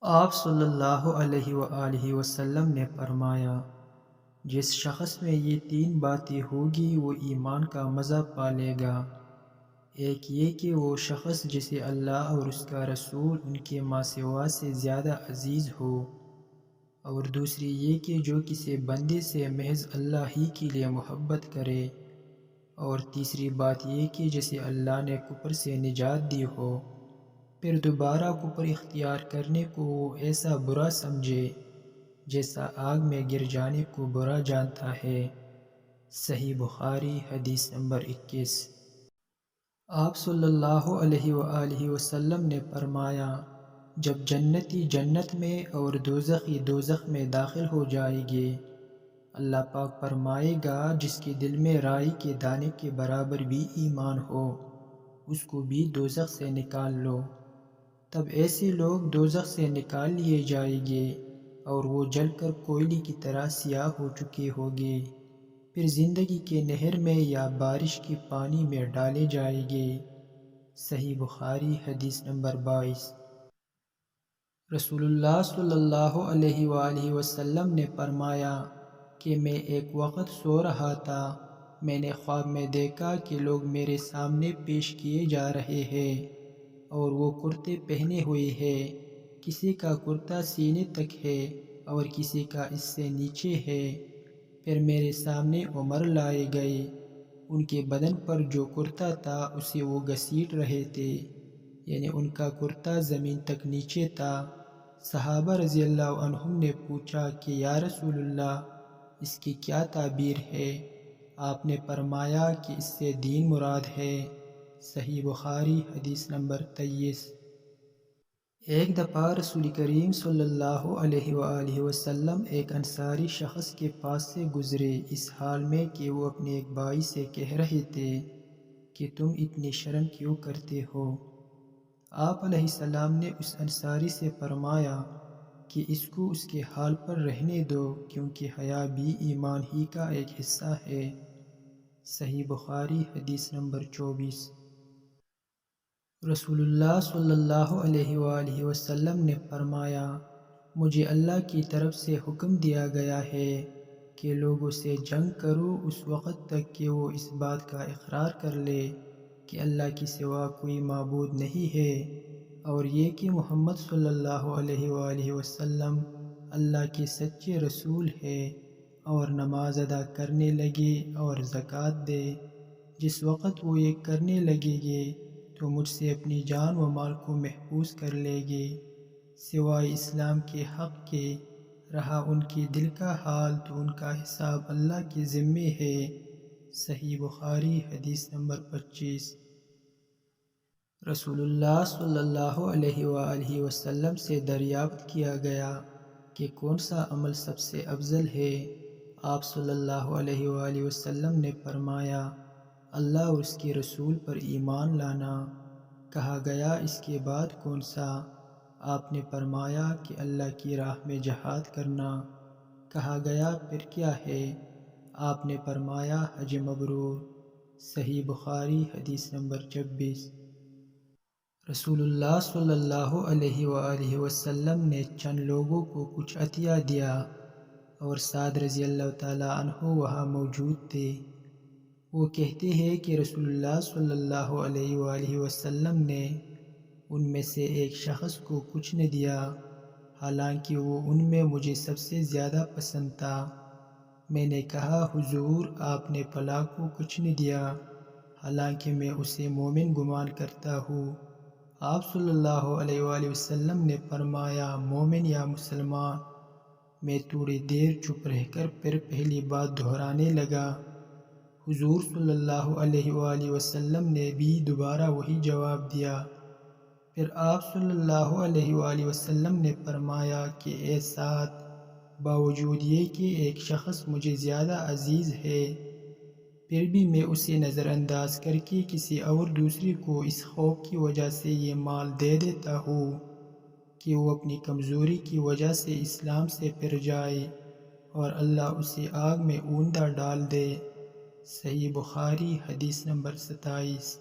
آپ صلی اللہ علیہ وآلہ وسلم نے فرمایا، جس شخص میں یہ تین باتیں ہوگی وہ ایمان کا مزہ پا لے گا۔ ایک یہ کہ وہ شخص جسے اللہ اور اس کا رسول ان کے ماں سوا سے زیادہ عزیز ہو، اور دوسری یہ کہ جو کسی بندے سے محض اللہ ہی کے لیے محبت کرے، اور تیسری بات یہ کہ جسے اللہ نے کفر سے نجات دی ہو، پھر دوبارہ کفر اختیار کرنے کو وہ ایسا برا سمجھے جیسا آگ میں گر جانے کو برا جانتا ہے۔ صحیح بخاری حدیث نمبر 21۔ آپ صلی اللہ علیہ وآلہ وسلم نے فرمایا، جب جنتی جنت میں اور دوزخی دوزخ میں داخل ہو جائے گے، اللہ پاک فرمائے گا جس کے دل میں رائی کے دانے کے برابر بھی ایمان ہو، اس کو بھی دوزخ سے نکال لو۔ تب ایسے لوگ دوزخ سے نکال لیے جائیں گے اور وہ جل کر کوئلے کی طرح سیاہ ہو چکے ہوں گے، پھر زندگی کے نہر میں یا بارش کے پانی میں ڈالے جائیں گے۔ صحیح بخاری حدیث نمبر 22۔ رسول اللہ صلی اللہ علیہ وآلہ وسلم نے فرمایا کہ میں ایک وقت سو رہا تھا، میں نے خواب میں دیکھا کہ لوگ میرے سامنے پیش کیے جا رہے ہیں اور وہ کرتے پہنے ہوئے ہیں، کسی کا کرتا سینے تک ہے اور کسی کا اس سے نیچے ہے۔ پھر میرے سامنے عمر لائے گئے، ان کے بدن پر جو کرتا تھا اسے وہ گھسیٹ رہے تھے، یعنی ان کا کرتا زمین تک نیچے تھا۔ صحابہ رضی اللہ عنہم نے پوچھا کہ یا رسول اللہ، اس کی کیا تعبیر ہے؟ آپ نے فرمایا کہ اس سے دین مراد ہے۔ صحیح بخاری حدیث نمبر 23۔ ایک دفعہ رسول کریم صلی اللہ علیہ وآلہ وسلم ایک انصاری شخص کے پاس سے گزرے، اس حال میں کہ وہ اپنے ایک بھائی سے کہہ رہے تھے کہ تم اتنی شرم کیوں کرتے ہو؟ آپ علیہ السلام نے اس انصاری سے فرمایا کہ اس کو اس کے حال پر رہنے دو، کیونکہ حیا بھی ایمان ہی کا ایک حصہ ہے۔ صحیح بخاری حدیث نمبر 24۔ رسول اللہ صلی اللہ علیہ وآلہ وسلم نے فرمایا، مجھے اللہ کی طرف سے حکم دیا گیا ہے کہ لوگوں سے جنگ کرو اس وقت تک کہ وہ اس بات کا اقرار کر لے کہ اللہ کے سوا کوئی معبود نہیں ہے، اور یہ کہ محمد صلی اللہ علیہ وآلہ وسلم اللہ کے سچے رسول ہے، اور نماز ادا کرنے لگے اور زکوٰۃ دے۔ جس وقت وہ یہ کرنے لگیں گے تو مجھ سے اپنی جان و مال کو محفوظ کر لے گے، سوائے اسلام کے حق کے۔ رہا ان کے دل کا حال تو ان کا حساب اللہ کے ذمے ہے۔ صحیح بخاری حدیث نمبر 25۔ رسول اللہ صلی اللہ علیہ وآلہ وسلم سے دریافت کیا گیا کہ کون سا عمل سب سے افضل ہے؟ آپ صلی اللہ علیہ وآلہ وسلم نے فرمایا، اللہ اور اس کے رسول پر ایمان لانا۔ کہا گیا اس کے بعد کون سا؟ آپ نے فرمایا کہ اللہ کی راہ میں جہاد کرنا۔ کہا گیا پھر کیا ہے؟ آپ نے فرمایا حج مبرور۔ صحیح بخاری حدیث نمبر 26۔ رسول اللہ صلی اللہ علیہ وآلہ وسلم نے چند لوگوں کو کچھ عطیہ دیا، اور سعد رضی اللہ تعالیٰ عنہ وہاں موجود تھے۔ وہ کہتے ہیں کہ رسول اللہ صلی اللہ علیہ وآلہ وسلم نے ان میں سے ایک شخص کو کچھ نہ دیا، حالانکہ وہ ان میں مجھے سب سے زیادہ پسند تھا۔ میں نے کہا حضور، آپ نے فلاں کو کچھ نہ دیا، حالانکہ میں اسے مومن گمان کرتا ہوں۔ آپ صلی اللہ علیہ وآلہ وسلم نے فرمایا مومن یا مسلمان؟ میں تھوڑی دیر چپ رہ کر پھر پہلی بات دہرانے لگا۔ حضور صلی اللہ علیہ وآلہ وسلم نے بھی دوبارہ وہی جواب دیا۔ پھر آپ صلی اللہ علیہ وآلہ وسلم نے فرمایا کہ اے سعد، باوجود یہ کہ ایک شخص مجھے زیادہ عزیز ہے، پھر بھی میں اسے نظر انداز کر کے کسی اور دوسرے کو اس خوف کی وجہ سے یہ مال دے دیتا ہوں کہ وہ اپنی کمزوری کی وجہ سے اسلام سے پھر جائے اور اللہ اسے آگ میں اوندا ڈال دے۔ صحیح بخاری حدیث نمبر 27۔